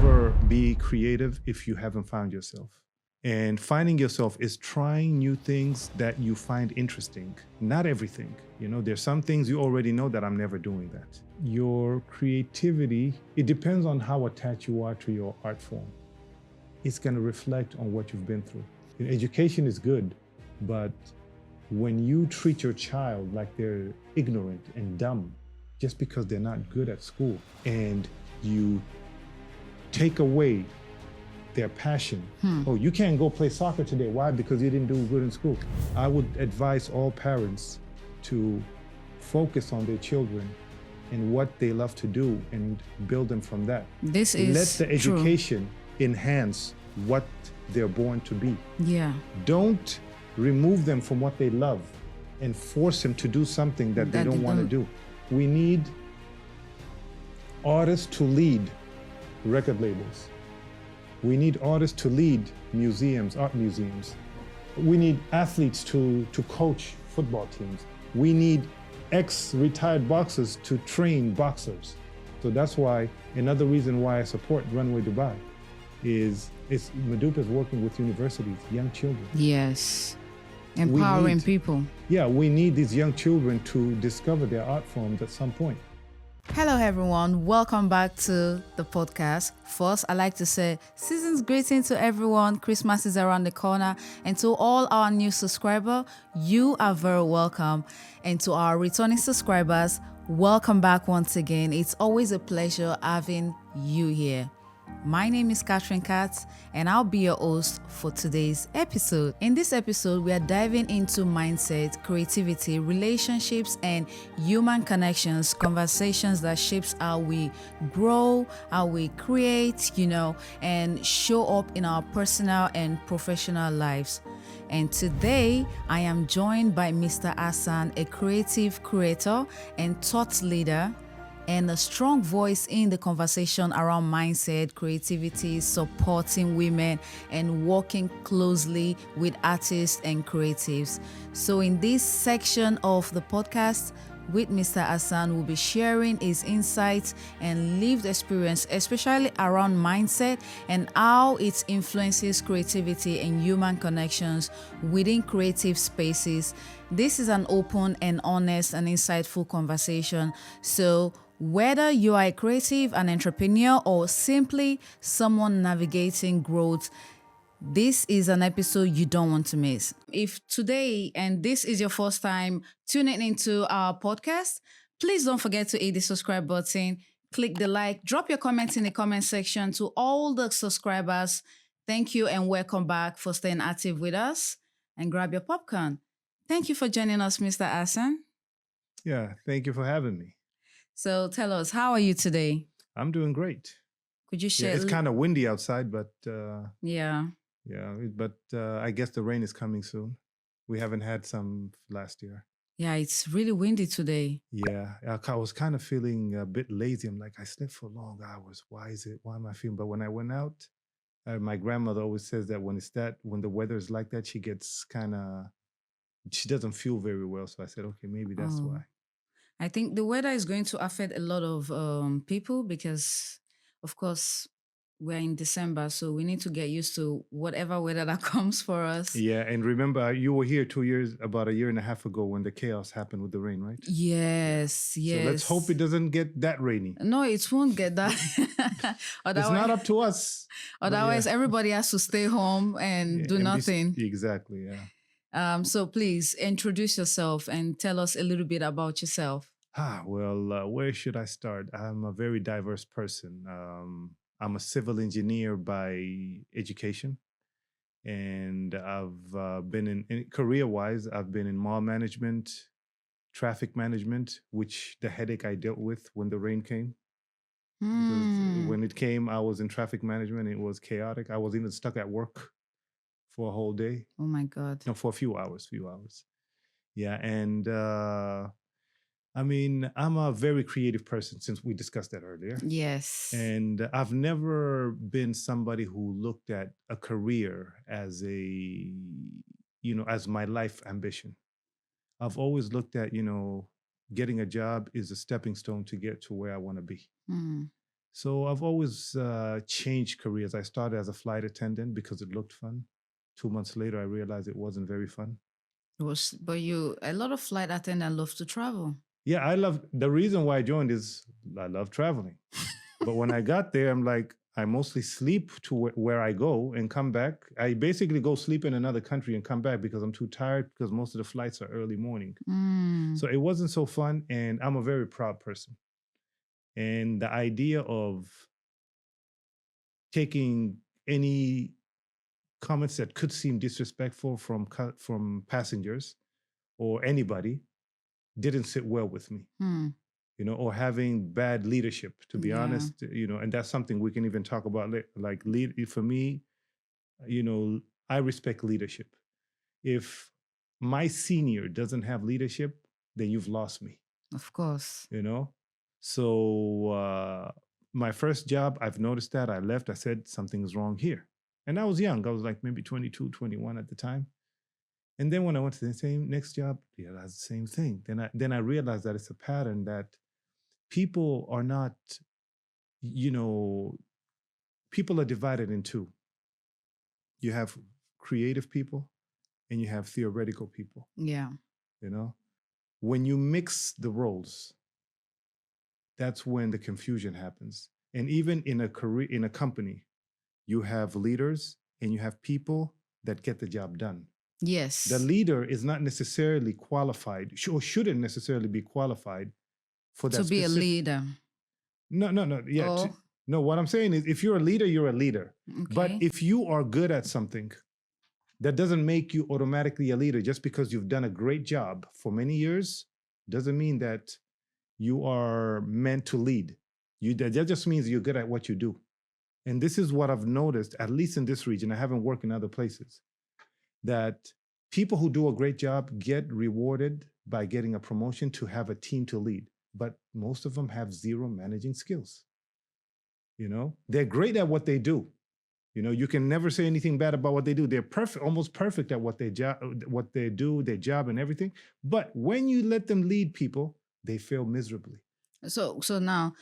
never be creative if you haven't found yourself. And finding yourself is trying new things that you find interesting. Not everything. There's some things you already know that I'm never doing that. Your creativity, it depends on how attached you are to your art form. It's going to reflect on what you've been through. Education is good, but when you treat your child like they're ignorant and dumb just because they're not good at school, and you take away their passion. Oh, you can't go play soccer today. Why? Because you didn't do good in school. I would advise all parents to focus on their children and what they love to do and build them from that. This is Let the education enhance what they're born to be. Yeah. Don't remove them from what they love and force them to do something that they don't want to do. We need artists to lead record labels. We need artists to lead museums, art museums. We need athletes to coach football teams. We need ex-retired boxers to train boxers. So that's why, another reason why I support Runway Dubai is Madupa is working with universities, young children. Yes. Empowering people. Yeah, we need these young children to discover their art forms at some point. Hello everyone, welcome back to the podcast. First, I'd like to say season's greeting to everyone. Christmas is around the corner, and to all our new subscribers, you are very welcome. And to our returning subscribers, welcome back once again. It's always a pleasure having you here. My name is Catherine Kaatz, and I'll be your host for today's episode. In this episode, we are diving into mindset, creativity, relationships, and human connections, conversations that shapes how we grow, how we create, and show up in our personal and professional lives. And today, I am joined by Mr. Hassan, a creative creator and thought leader, and a strong voice in the conversation around mindset, creativity, supporting women, and working closely with artists and creatives. So in this section of the podcast with Mr. Hassan, we'll be sharing his insights and lived experience, especially around mindset and how it influences creativity and human connections within creative spaces. This is an open and honest and insightful conversation. So whether you are a creative, an entrepreneur, or simply someone navigating growth, this is an episode you don't want to miss. If today and this is your first time tuning into our podcast, please don't forget to hit the subscribe button, click the like, drop your comments in the comment section. To all the subscribers, thank you and welcome back for staying active with us, and grab your popcorn. Thank you for joining us, Mr. Hassan. Yeah, thank you for having me. So tell us, how are you today? I'm doing great. Could you share? Yeah, it's kind of windy outside, but yeah, but I guess the rain is coming soon. We haven't had some last year. Yeah, it's really windy today. Yeah, I was kind of feeling a bit lazy. I'm like, I slept for long hours. Why am I feeling? But when I went out, my grandmother always says that when the weather is like that, she doesn't feel very well. So I said, okay, maybe that's why. I think the weather is going to affect a lot of people because, of course, we're in December, so we need to get used to whatever weather that comes for us. Yeah, and remember, you were here about a year and a half ago when the chaos happened with the rain, right? Yes, yes. So let's hope it doesn't get that rainy. No, it won't get that. It's not up to us. Otherwise, everybody has to stay home and do nothing. Exactly, yeah. So please introduce yourself and tell us a little bit about yourself. Well, where should I start? I'm a very diverse person. I'm a civil engineer by education, and I've been in career-wise, I've been in mall management, traffic management, which the headache I dealt with when the rain came. Because when it came, I was in traffic management. It was chaotic. I was even stuck at work for a whole day. Oh my God. No, for a few hours. Yeah. And I mean, I'm a very creative person, since we discussed that earlier. Yes. And I've never been somebody who looked at a career as as my life ambition. I've always looked at, getting a job is a stepping stone to get to where I want to be. So I've always changed careers. I started as a flight attendant because it looked fun. 2 months later, I realized it wasn't very fun. But a lot of flight attendants love to travel. Yeah, the reason why I joined is I love traveling. But when I got there, I'm like, I mostly sleep to where I go and come back. I basically go sleep in another country and come back because I'm too tired because most of the flights are early morning. So it wasn't so fun. And I'm a very proud person. And the idea of taking any comments that could seem disrespectful from passengers or anybody didn't sit well with me. Or having bad leadership, to be honest, and that's something we can even talk about. Like for me, I respect leadership. If my senior doesn't have leadership, then you've lost me. Of course. So my first job, I've noticed that I left, I said something's wrong here. And I was young. I was like maybe 22, 21 at the time. And then when I went to the next job, that's the same thing. Then I realized that it's a pattern that people are not, people are divided in two. You have creative people and you have theoretical people. Yeah. When you mix the roles, that's when the confusion happens. And even in a company, you have leaders and you have people that get the job done. Yes. The leader is not necessarily qualified or shouldn't necessarily be qualified for that to be a leader. No. Yeah. No, what I'm saying is if you're a leader, you're a leader. Okay. But if you are good at something, that doesn't make you automatically a leader. Just because you've done a great job for many years doesn't mean that you are meant to lead. That just means you're good at what you do. And this is what I've noticed, at least in this region. I haven't worked in other places, that people who do a great job get rewarded by getting a promotion to have a team to lead. But most of them have zero managing skills. They're great at what they do. You can never say anything bad about what they do. They're perfect, almost perfect at what they do, their job and everything. But when you let them lead people, they fail miserably. So now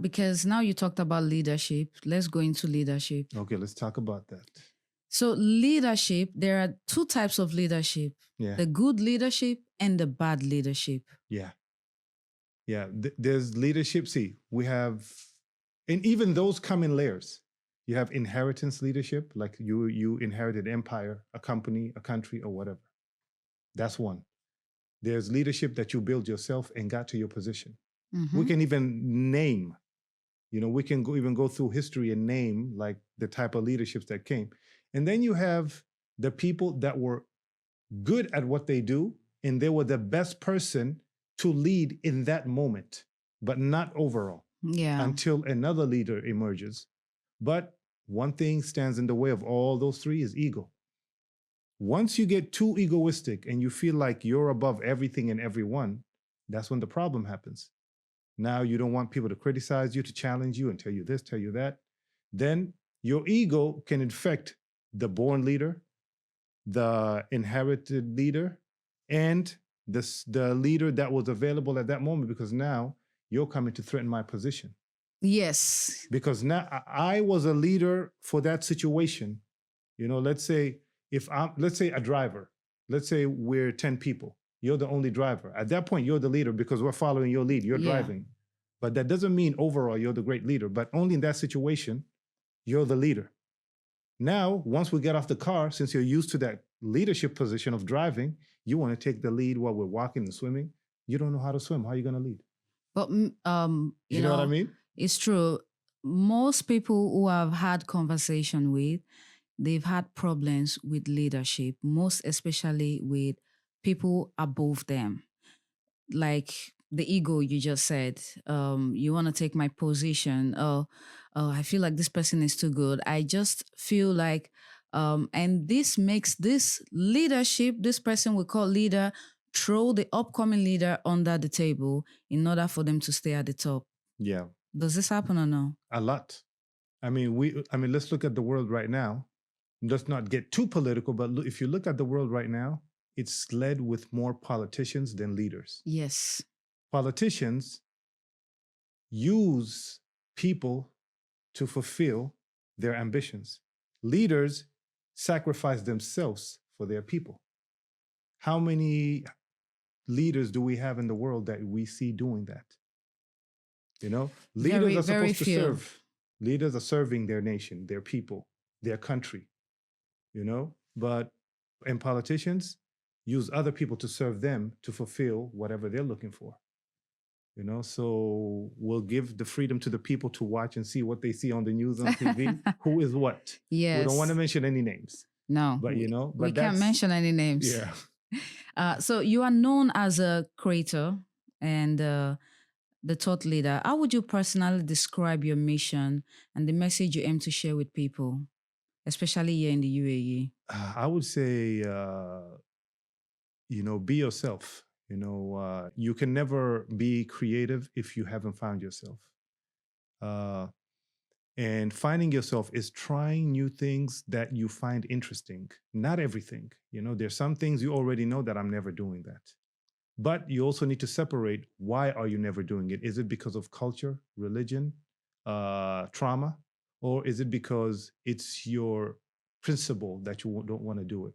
because now you talked about leadership, let's go into leadership. Okay, let's talk about that. So leadership, there are two types of leadership. Yeah. The good leadership and the bad leadership. Yeah. There's leadership. See, we have, and even those come in layers. You have inheritance leadership, like you inherited empire, a company, a country, or whatever. That's one. There's leadership that you build yourself and got to your position. We can even name, we can even go through history and name like the type of leaderships that came. And then you have the people that were good at what they do, and they were the best person to lead in that moment, but not overall. Yeah. Until another leader emerges. But one thing stands in the way of all those three is ego. Once you get too egoistic and you feel like you're above everything and everyone, that's when the problem happens. Now you don't want people to criticize you, to challenge you and tell you this, tell you that. Then your ego can infect the born leader, the inherited leader, and the leader that was available at that moment, because now you're coming to threaten my position. Yes. Because now I was a leader for that situation. Let's say a driver, let's say we're 10 people. You're the only driver. At that point, you're the leader because we're following your lead. You're driving. But that doesn't mean overall you're the great leader, but only in that situation, you're the leader. Now, once we get off the car, since you're used to that leadership position of driving, you want to take the lead while we're walking and swimming. You don't know how to swim. How are you going to lead? But, you know what I mean? It's true. Most people who I've had conversation with, they've had problems with leadership, most especially with people above them. Like the ego you just said, you want to take my position. Oh, I feel like this person is too good. I just feel like, and this makes this leadership, this person we call leader, throw the upcoming leader under the table in order for them to stay at the top. Yeah. Does this happen or no? A lot. I mean, let's look at the world right now. Let's not get too political, but if you look at the world right now, it's led with more politicians than leaders. Yes. Politicians use people to fulfill their ambitions. Leaders sacrifice themselves for their people. How many leaders do we have in the world that we see doing that? You know, leaders are Very supposed to few. serve. Leaders are serving their nation, their people, their country, you know, and politicians use other people to serve them to fulfill whatever they're looking for. You know, so we'll give the freedom to the people to watch and see what they see on the news on TV. Who is what? Yes. We don't want to mention any names. No. But, you know, we can't mention any names. Yeah. So you are known as a creator and the thought leader. How would you personally describe your mission and the message you aim to share with people, especially here in the UAE? I would say, you know, be yourself. You know, you can never be creative if you haven't found yourself. And finding yourself is trying new things that you find interesting. Not everything. You know, there's some things you already know that I'm never doing that. But you also need to separate, why are you never doing it? Is it because of culture, religion, trauma? Or is it because it's your principle that you don't want to do it?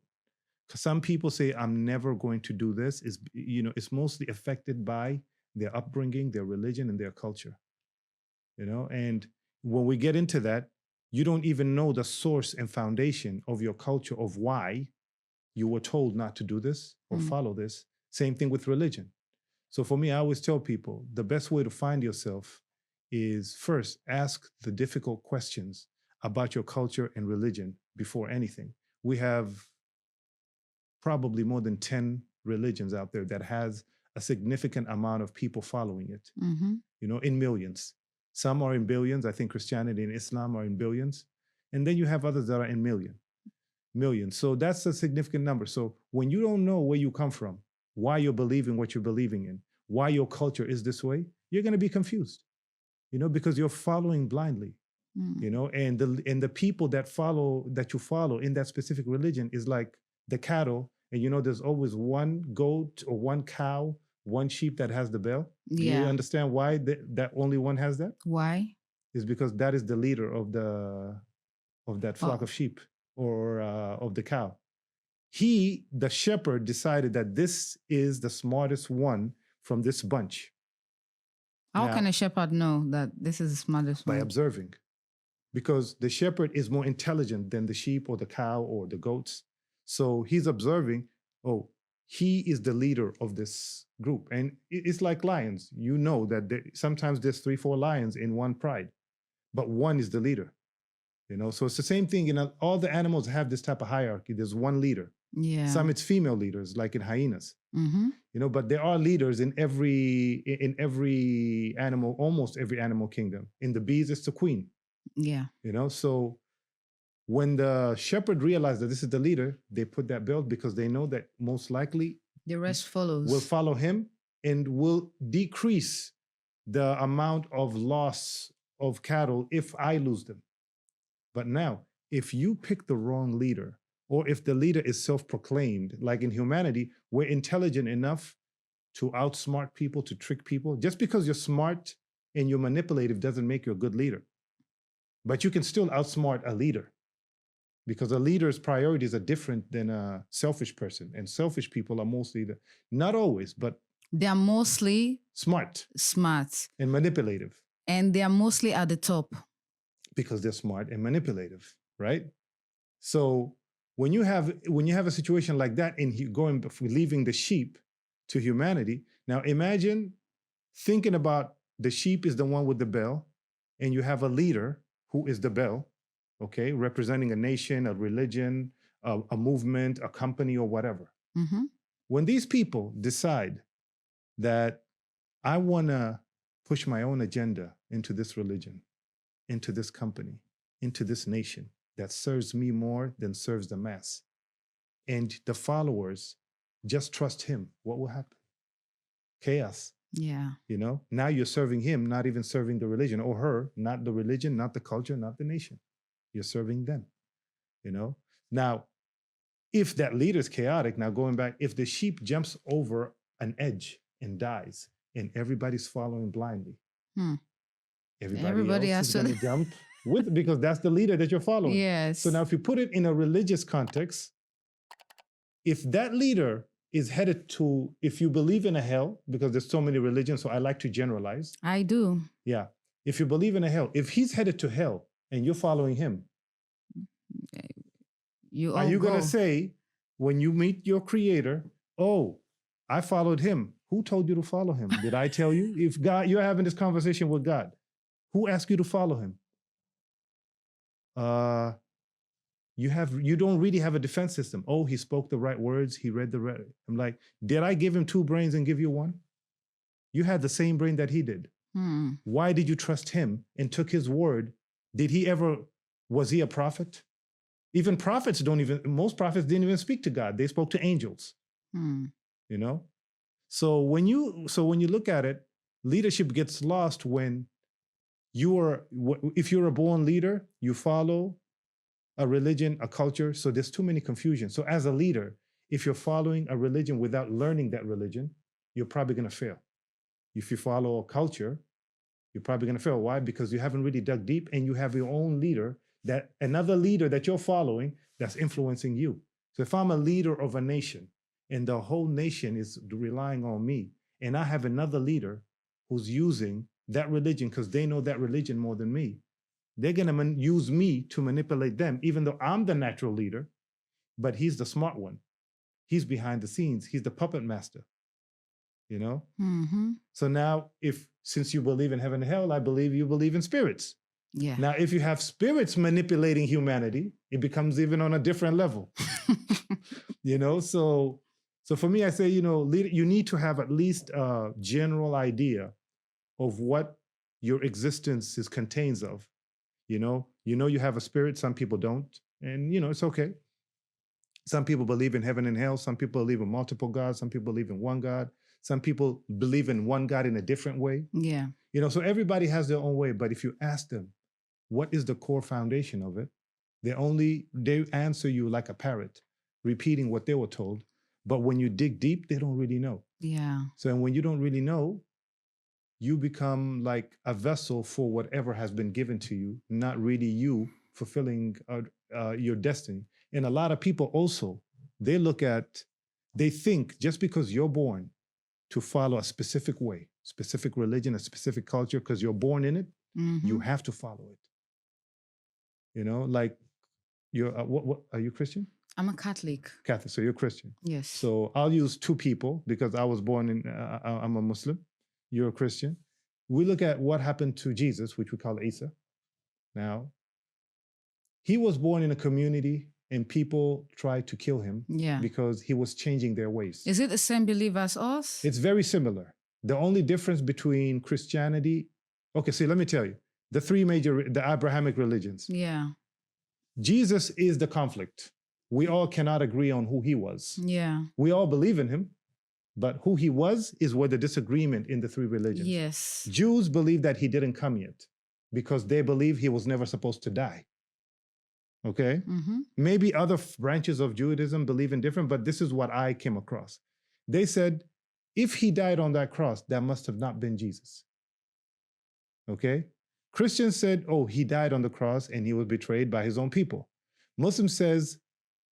Because some people say, I'm never going to do this. Is, you know, it's mostly affected by their upbringing, their religion, and their culture. You know, and when we get into that, you don't even know the source and foundation of your culture, of why you were told not to do this or follow this. Same thing with religion. So for me, I always tell people, the best way to find yourself is first ask the difficult questions about your culture and religion before anything. We have probably more than 10 religions out there that has a significant amount of people following it, you know, in millions. Some are in billions. I think Christianity and Islam are in billions. And then you have others that are in millions. So that's a significant number. So when you don't know where you come from, why you're believing what you're believing in, why your culture is this way, you're going to be confused, you know, because you're following blindly, you know, and the people that you follow in that specific religion is like the cattle. And, you know, there's always one goat or one cow, one sheep that has the bell. Yeah. You understand why that only one has that? Why? Is because that is the leader of that flock of sheep or of the cow. He, the shepherd, decided that this is the smartest one from this bunch. How can a shepherd know that this is the smartest one? By observing. Because the shepherd is more intelligent than the sheep or the cow or the goats. So he's observing, oh, he is the leader of this group. And it's like lions. You know that sometimes there's 3-4 lions in one pride, but one is the leader. You know, so it's the same thing. You know, all the animals have this type of hierarchy. There's one leader. Yeah. Some it's female leaders, like in hyenas. You know, but there are leaders in every animal, almost every animal kingdom. In the bees, it's the queen. Yeah. You know, so when the shepherd realized that this is the leader, they put that belt because they know that most likely the rest follows. Will follow him and will decrease the amount of loss of cattle if I lose them. But now, if you pick the wrong leader, or if the leader is self-proclaimed, like in humanity, we're intelligent enough to outsmart people, to trick people. Just because you're smart and you're manipulative doesn't make you a good leader. But you can still outsmart a leader, because a leader's priorities are different than a selfish person. And selfish people are mostly, not always, but they are mostly smart and manipulative. And they are mostly at the top. Because they're smart and manipulative, right? So when you have a situation like that, and leaving the sheep to humanity, now imagine thinking about the sheep is the one with the bell, and you have a leader who is the bell, okay, representing a nation, a religion, a movement, a company, or whatever. When these people decide that I want to push my own agenda into this religion, into this company, into this nation that serves me more than serves the mass, and the followers just trust him, what will happen? Chaos. Yeah. You know, now you're serving him, not even serving the religion, or her, not the religion, not the culture, not the nation. You're serving them, you know? Now, if that leader is chaotic, now going back, if the sheep jumps over an edge and dies, and everybody's following blindly, Everybody else has is to. going to jump with, because that's the leader that you're following. Yes. So now if you put it in a religious context, if that leader is headed to, if you believe in a hell, because there's so many religions, so I like to generalize. I do. Yeah. If you believe in a hell, if he's headed to hell and you're following him, Are you going to say, when you meet your creator, oh, I followed him. Who told you to follow him? Did I tell you? If God, you're having this conversation with God, who asked you to follow him? You don't really have a defense system. Oh, he spoke the right words. He read the right. I'm like, did I give him 2 brains and give you 1? You had the same brain that he did. Why did you trust him and took his word? Was he a prophet? Even prophets most prophets didn't even speak to God. They spoke to angels, you know? So when you look at it, leadership gets lost when if you're a born leader, you follow a religion, a culture. So there's too many confusions. So as a leader, if you're following a religion without learning that religion, you're probably going to fail. If you follow a culture, you're probably going to fail. Why? Because you haven't really dug deep and you have your own leader, another leader that you're following that's influencing you. So if I'm a leader of a nation and the whole nation is relying on me, and I have another leader who's using that religion because they know that religion more than me, they're going to use me to manipulate them, even though I'm the natural leader, but he's the smart one. He's behind the scenes. He's the puppet master, you know? So now, since you believe in heaven and hell, I believe you believe in spirits. Yeah. Now, if you have spirits manipulating humanity, it becomes even on a different level, you know? So for me, I say, you need to have at least a general idea of what your existence contains of. You have a spirit, some people don't, and it's okay. Some people believe in heaven and hell, some people believe in multiple gods, some people believe in one God, some people believe in one God in a different way. Yeah. So everybody has their own way, but if you ask them, what is the core foundation of it? They answer you like a parrot, repeating what they were told, but when you dig deep, they don't really know. Yeah. So when you don't really know, you become like a vessel for whatever has been given to you, not really you fulfilling your destiny. And a lot of people also, they think just because you're born to follow a specific way, specific religion, a specific culture, because you're born in it, you have to follow it. Like you're, what are you Christian? I'm a Catholic. Cathy, so you're Christian. Yes. So I'll use 2 people because I was born I'm a Muslim. You're a Christian. We look at what happened to Jesus, which we call Isa. Now, he was born in a community and people tried to kill him because he was changing their ways. Is it the same belief as us? It's very similar. The only difference between Christianity, let me tell you, the Abrahamic religions. Yeah. Jesus is the conflict. We all cannot agree on who he was. Yeah. We all believe in him, but who he was is where the disagreement in the 3 religions. Yes. Jews believe that he didn't come yet because they believe he was never supposed to die. Okay? Maybe other branches of Judaism believe in different, but this is what I came across. They said, if he died on that cross, that must have not been Jesus. Okay? Christians said, oh, he died on the cross and he was betrayed by his own people. Muslim says,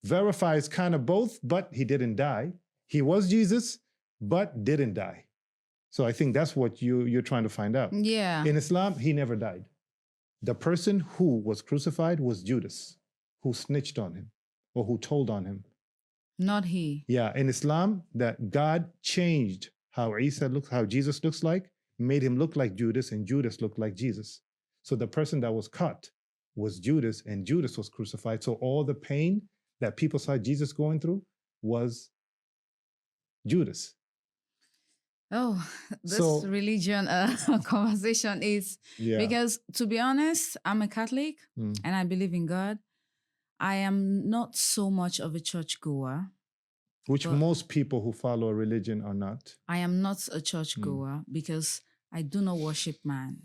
verifies kind of both, but he didn't die. He was Jesus, but didn't die. So I think that's what you're trying to find out. Yeah. In Islam, he never died. The person who was crucified was Judas, who snitched on him or who told on him. Not he. Yeah, in Islam, that God changed how Jesus looks like, made him look like Judas, and Judas looked like Jesus. So the person that was cut was Judas, and Judas was crucified. So all the pain that people saw Jesus going through was Judas. Oh, this religion conversation is because, to be honest, I'm a Catholic and I believe in God. I am not so much of a churchgoer. Which most people who follow a religion are not. I am not a churchgoer because I do not worship man.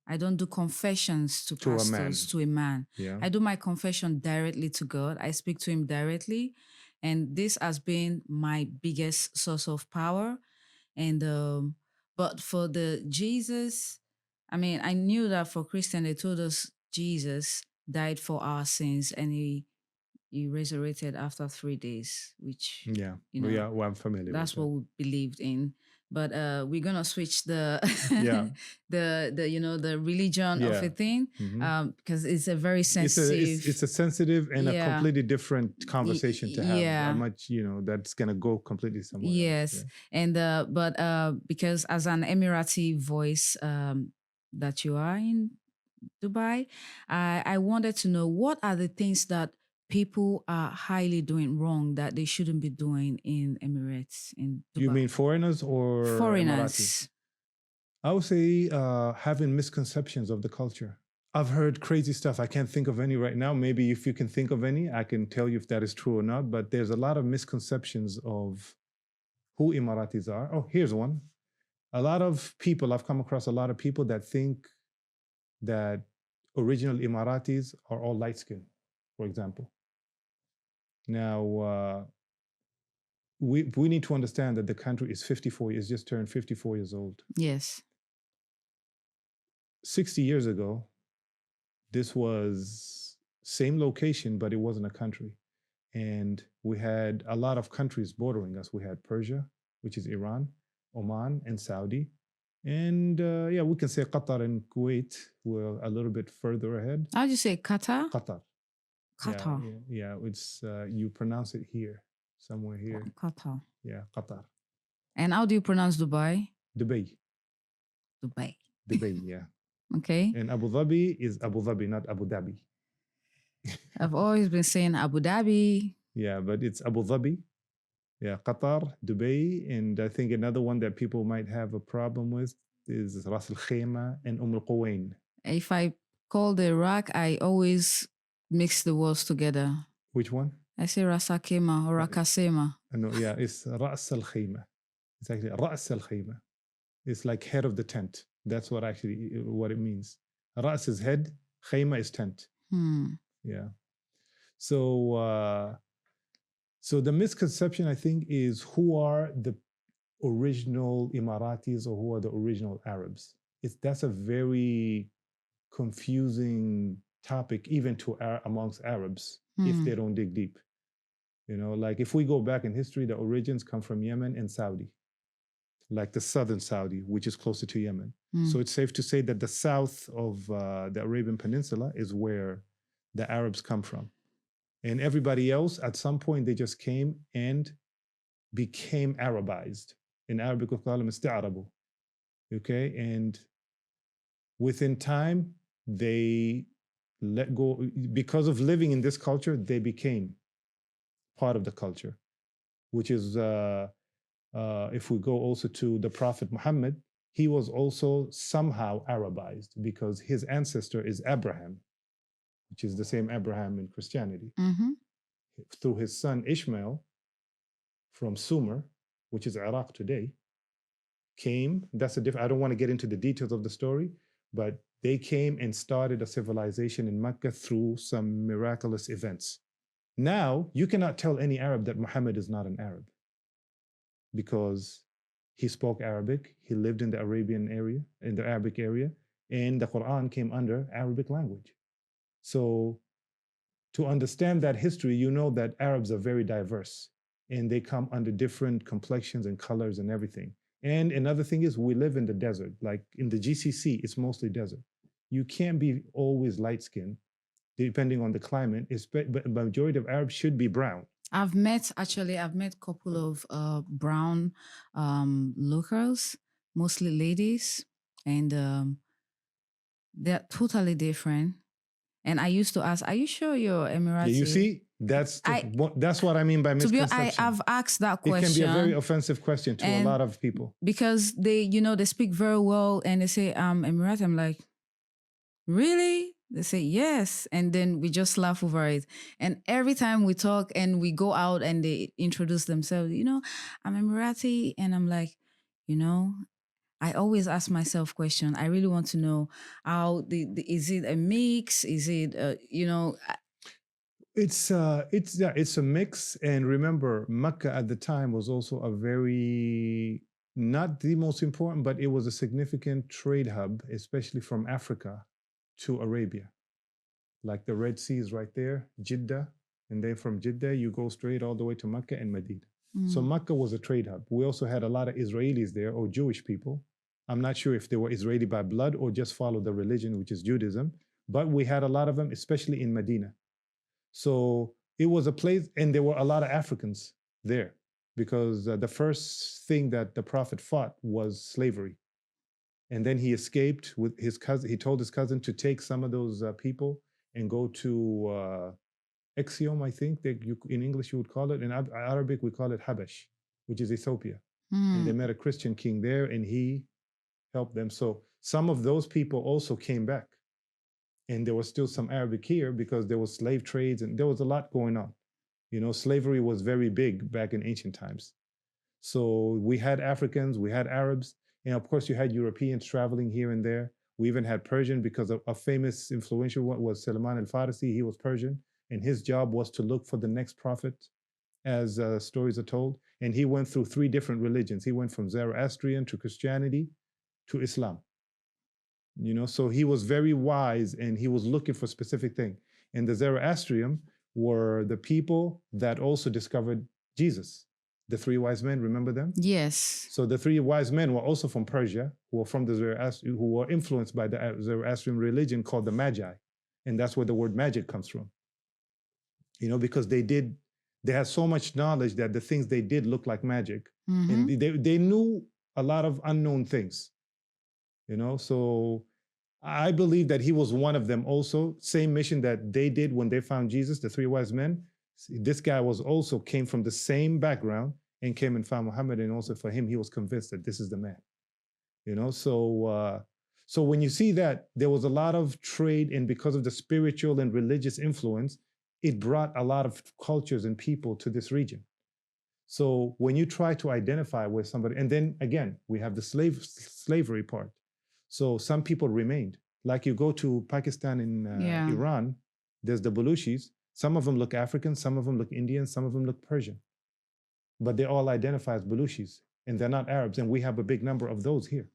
I don't do confessions to pastors, to a man. Yeah. I do my confession directly to God. I speak to him directly. And this has been my biggest source of power. And but for the Jesus, I mean, I knew that for Christian, they told us Jesus died for our sins and he resurrected after 3 days, which, Yeah, you well, know, yeah, well, I'm familiar that's with what we believed in. But we're gonna switch the Yeah. the religion of Yeah. a thing, Mhm. because it's a very It's sensitive. a sensitive and a Yeah. completely different conversation to have. Yeah. How much, that's gonna go completely somewhere Yes, else. and but because as an Emirati voice that you are in Dubai, I wanted to know what are the things that people are highly doing wrong that they shouldn't be doing in Emirates, in Dubai. You mean foreigners or Emirati? Foreigners? I would say having misconceptions of the culture. I've heard crazy stuff. I can't think of any right now. Maybe if you can think of any, I can tell you if that is true or not. But there's a lot of misconceptions of who Emiratis are. Oh, here's one. A lot of people, I've come across a lot of people that think that original Emiratis are all light skinned, for example. Now, we need to understand that the country is 54 years, just turned 54 years old. Yes. 60 years ago, this was same location, but it wasn't a country. And we had a lot of countries bordering us. We had Persia, which is Iran, Oman, and Saudi. And yeah, we can say Qatar and Kuwait were a little bit further ahead. How do you say Qatar? Qatar. Qatar. Yeah, it's you pronounce it here, somewhere here. Qatar. Yeah, Qatar. And how do you pronounce Dubai? Dubai. Dubai. Dubai, yeah. Okay. And Abu Dhabi is Abu Dhabi, not Abu Dhabi. I've always been saying Abu Dhabi. Yeah, but it's Abu Dhabi. Yeah, Qatar, Dubai, and I think another one that people might have a problem with is Ras Al Khaimah and Al Quwain. If I call the Iraq, I always mix the words together. Which one? I say Rasakema or Rakasema. No, yeah, it's Ras Al Khaimah. It's actually Ras Al Khaimah. It's like head of the tent. That's what it means. Ras is head, Khaimah is tent. Yeah. So the misconception, I think, is who are the original Emiratis or who are the original Arabs? That's a very confusing topic, even amongst Arabs, if they don't dig deep. Like if we go back in history, the origins come from Yemen and Saudi, like the southern Saudi, which is closer to Yemen. So it's safe to say that the south of the Arabian Peninsula is where the Arabs come from. And everybody else, at some point, they just came and became Arabized. In Arabic, we call them ista'arabu. Okay? And within time, they let go. Because of living in this culture, they became part of the culture, which is, if we go also to the Prophet Muhammad, he was also somehow Arabized because his ancestor is Abraham, which is the same Abraham in Christianity. Through his son Ishmael from Sumer, which is Iraq today, came. I don't want to get into the details of the story, but they came and started a civilization in Mecca through some miraculous events. Now, you cannot tell any Arab that Muhammad is not an Arab because he spoke Arabic, he lived in the Arabian area, in the Arabic area, and the Quran came under Arabic language. So to understand that history, you know that Arabs are very diverse and they come under different complexions and colors and everything. And another thing is we live in the desert. Like in the GCC, it's mostly desert. You can't be always light-skinned, depending on the climate, but the majority of Arabs should be brown. I've met a couple of brown locals, mostly ladies, and they're totally different. And I used to ask, "Are you sure you're Emirati?" Yeah, you see, that's what I mean by misconception. I've asked that question. It can be a very offensive question to a lot of people because they speak very well, and they say, "I'm Emirati." I'm like, really? They say yes, and then we just laugh over it. And every time we talk and we go out and they introduce themselves, I'm Emirati, and I'm like, I always ask myself question. I really want to know how is it a mix? Is it It's a mix. And remember, Mecca at the time was also a very not the most important, but it was a significant trade hub, especially from Africa to Arabia. Like the Red Sea is right there, Jeddah. And then from Jeddah, you go straight all the way to Mecca and Medina. So Mecca was a trade hub. We also had a lot of Israelis there, or Jewish people. I'm not sure if they were Israeli by blood or just followed the religion, which is Judaism. But we had a lot of them, especially in Medina. So it was a place, and there were a lot of Africans there because the first thing that the Prophet fought was slavery. And then he escaped with his cousin. He told his cousin to take some of those people and go to Exium, I think in English you would call it. In Arabic, we call it Habash, which is Ethiopia. And they met a Christian king there, and he helped them. So some of those people also came back. And there was still some Arabic here because there was slave trades and there was a lot going on. You know, slavery was very big back in ancient times. So we had Africans, we had Arabs, and of course you had Europeans traveling here and there. We even had Persian because a famous influential one was Salman al-Farisi. He was Persian, and his job was to look for the next prophet, as stories are told. And he went through 3 different religions. He went from Zoroastrian to Christianity to Islam. You know, so he was very wise, and he was looking for a specific thing. And the Zoroastrian were the people that also discovered Jesus. The 3 wise men, remember them? Yes. So the 3 wise men were also from Persia, who were from the Zoroastrian, who were influenced by the Zoroastrian religion called the Magi. And that's where the word magic comes from. You know, because they had so much knowledge that the things they did looked like magic. And they knew a lot of unknown things. You know, so I believe that he was one of them also. Same mission that they did when they found Jesus, the 3 wise men. This guy came from the same background and came and found Muhammad. And also for him, he was convinced that this is the man. You know, so when you see that, there was a lot of trade, and because of the spiritual and religious influence, it brought a lot of cultures and people to this region. So when you try to identify with somebody, and then again, we have the slavery part. So some people remained. Like you go to Pakistan and Iran, there's the Baluchis. Some of them look African, some of them look Indian, some of them look Persian. But they all identify as Baluchis, and they're not Arabs. And we have a big number of those here.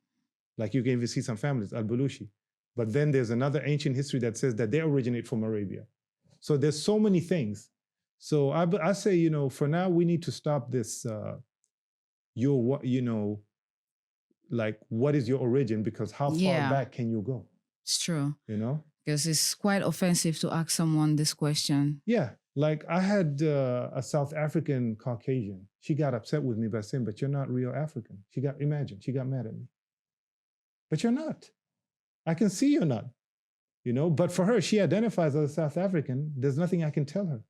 Like you can even see some families, Al-Baluchi. But then there's another ancient history that says that they originate from Arabia. So there's so many things. So I say, you know, for now, we need to stop this, like, what is your origin? Because how far back can you go? It's true. You know? Because it's quite offensive to ask someone this question. Yeah. Like I had a South African Caucasian. She got upset with me by saying, but you're not real African. She got mad at me. But you're not. I can see you're not. You know, but for her, she identifies as a South African. There's nothing I can tell her.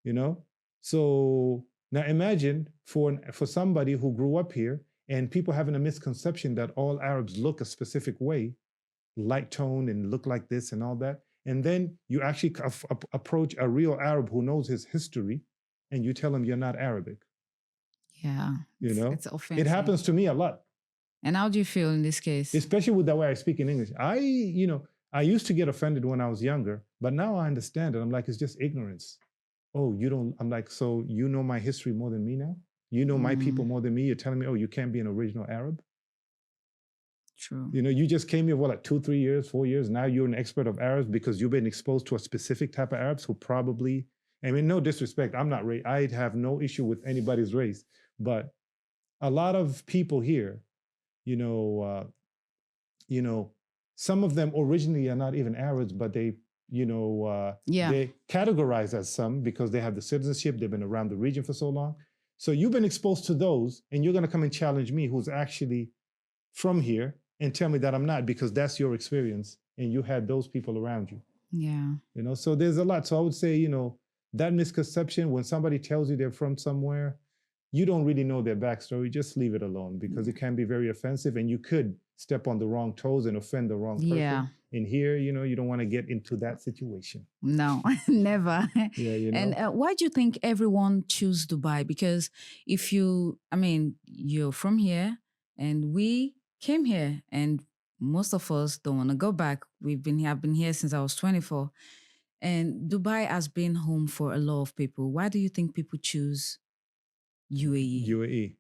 You know? So now imagine for somebody who grew up here, and people having a misconception that all Arabs look a specific way, light tone and look like this and all that. And then you actually approach a real Arab who knows his history, and you tell him you're not Arabic. Yeah. You know? It's offensive. It happens to me a lot. And how do you feel in this case? Especially with the way I speak in English. I used to get offended when I was younger, but now I understand it. I'm like, it's just ignorance. Oh, you don't, I'm like, so you know my history more than me now? You know my people more than me? You're telling me, oh, you can't be an original Arab? True. You know, you just came here for like 2, 3 years, 4 years. Now you're an expert of Arabs because you've been exposed to a specific type of Arabs who probably, I mean, no disrespect. I have no issue with anybody's race, but a lot of people here, some of them originally are not even Arabs, but they categorize as some because they have the citizenship. They've been around the region for so long. So you've been exposed to those, and you're going to come and challenge me, who's actually from here, and tell me that I'm not, because that's your experience, and you had those people around you. Yeah. You know, so there's a lot. So I would say, that misconception, when somebody tells you they're from somewhere, you don't really know their backstory, just leave it alone, because it can be very offensive, and you could step on the wrong toes and offend the wrong person. Yeah. And here, you don't want to get into that situation. No, never. Yeah, And why do you think everyone choose Dubai? Because you're from here, and we came here, and most of us don't want to go back. I've been here since I was 24. And Dubai has been home for a lot of people. Why do you think people choose UAE? UAE.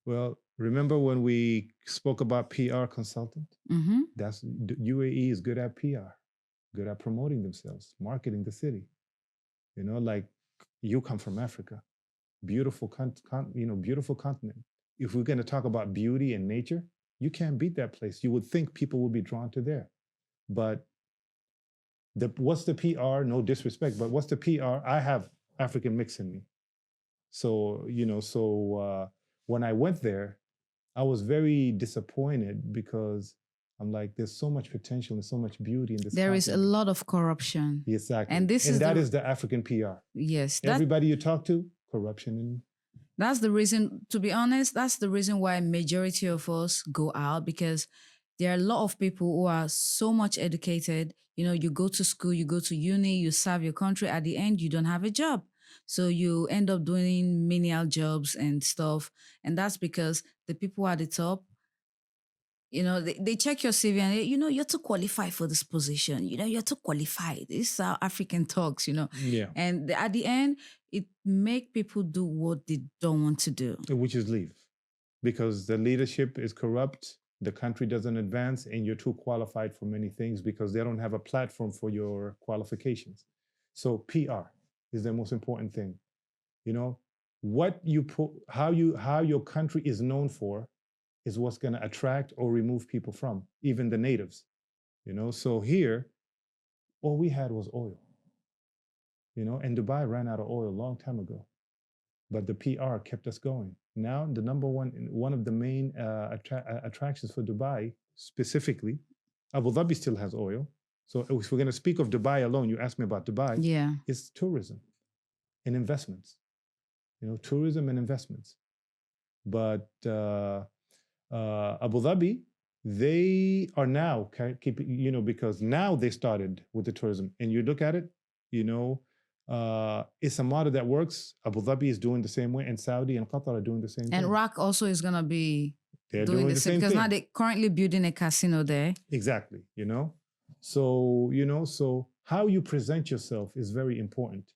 Well, Remember when we spoke about PR consultant? Mm-hmm. That's the UAE is good at PR, good at promoting themselves, marketing the city. You know, like you come from Africa, beautiful, beautiful continent. If we're going to talk about beauty and nature, you can't beat that place. You would think people would be drawn to there, but what's the PR? No disrespect, but what's the PR? I have African mix in me, so when I went there, I was very disappointed because I'm like, there's so much potential and so much beauty in this. There is a continent. lot of corruption. Exactly. And that is the African PR. Yes. Everybody you talk to, corruption. And that's the reason, to be honest, that's the reason why majority of us go out, because there are a lot of people who are so much educated. You know, you go to school, you go to uni, you serve your country. At the end, you don't have a job. So you end up doing menial jobs and stuff. And that's because the people at the top, you know, they check your CV and you're too qualified for this position. You know, you're too qualified. This is how African talks, you know. Yeah. And at the end, it make people do what they don't want to do. Which is leave. Because the leadership is corrupt, the country doesn't advance, and you're too qualified for many things because they don't have a platform for your qualifications. So PR is the most important thing. You know, what you put, how your country is known for is what's going to attract or remove people from, even the natives. You know, so here, all we had was oil. You know, and Dubai ran out of oil a long time ago, but the PR kept us going. Now, the one of the main attractions for Dubai specifically, Abu Dhabi still has oil. So if we're going to speak of Dubai alone, you asked me about Dubai. Yeah, it's tourism and investments. You know, tourism and investments. But Abu Dhabi, they are now keeping, you know, because now they started with the tourism, and you look at it, you know, it's a model that works. Abu Dhabi is doing the same way, and Saudi and Qatar are doing the same thing. And Iraq also is going to be doing the same because thing. now they're currently building a casino there. Exactly, you know. So, you know, so how you present yourself is very important.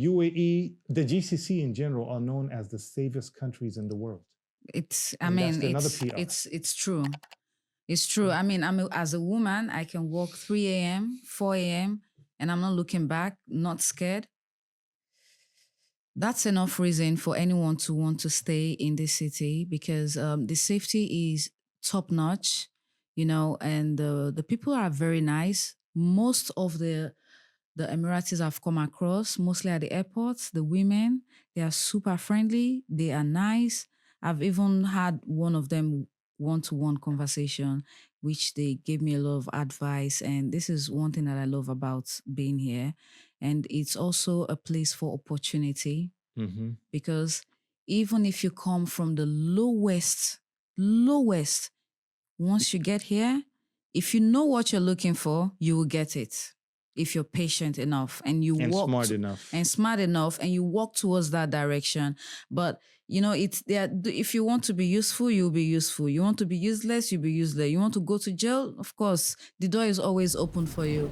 UAE, the GCC in general, are known as the safest countries in the world. It's true. It's true. I mean, as a woman, I can walk 3 a.m., 4 a.m., and I'm not looking back, not scared. That's enough reason for anyone to want to stay in this city, because the safety is top notch, you know, and the people are very nice. Most of the Emiratis I've come across, mostly at the airports, the women, they are super friendly. They are nice. I've even had one of them one-to-one conversation, which they gave me a lot of advice. And this is one thing that I love about being here. And it's also a place for opportunity, because even if you come from the lowest, once you get here, if you know what you're looking for, you will get it. If you're patient enough and smart enough and you walk towards that direction. But you know, if you want to be useful, you'll be useful. You want to be useless, you'll be useless. You want to go to jail, of course, the door is always open for you.